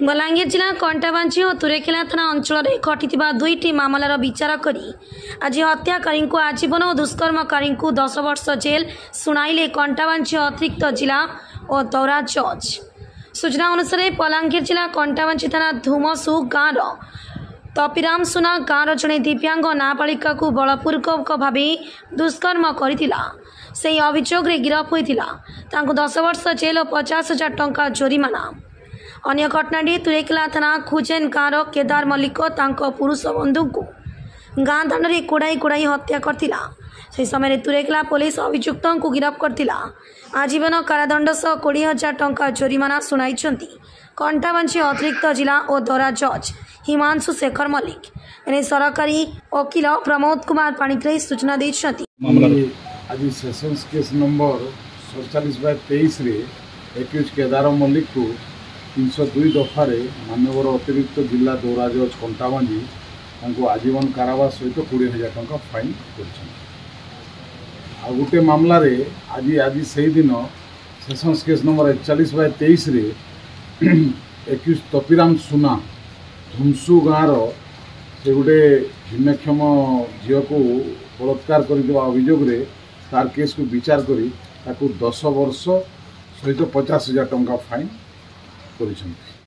बलांगीर जिला कंटाबांची और तुरेकेला थाना अंचल घटी दुईटी मामलार विचार करी आज हत्याकारी को आजीवन और दुष्कर्मकारी को 10 वर्ष जेल शुणाइले कंटाबांची अतिरिक्त जिला और दौरा जज। सूचना अनुसार बलांगीर जिला कंटाबांची थाना धुमसु गाँव तपिराम सुना गाँव जड़े दिव्यांग नाबालिका को बलपूर्वक भाव दुष्कर्म करथिला से अभियोग गिरफ होता 10 वर्ष जेल और 50,000 टंका जोरिमाना। अन्य घटनाटी तुरेकेला थाना खुजेन गाँव केदार मल्लिक पुरुष बंधु को गाँ दाण्ड में कुड़ाई कुड़ाई हत्या करथिला। से समय तुरेकेला पुलिस अभियुक्त को गिरफ करथिला। आजीवन कारादंड सह 20,000 टंका जोरिमाना शुणाई कंटाबांची अतिरिक्त जिला और दौरा जज हिमांशु शेखर मल्लिक एने सरकारी वकील प्रमोद कुमार पाणिग्राही सूचना देते। आज सेशंस केस नंबर 47/23 रे एक्यूज केदार मल्लिक को 302 दफारे मानवर अतिरिक्त जिला दौरा जज कंटाबांजी आजीवन कारावास सहित 20,000 टंका फाइन कर गोटे मामला रे आज से दिन सेशंस केस नंबर 41/23 रे एक्यूज तपिराम सुना धुमसु गाँव से गोटे भिन्नक्षम झील को बलात्कार कर अभियोग तार केस को विचार करी 10 वर्ष सहित 50,000 टंका फाइन कर।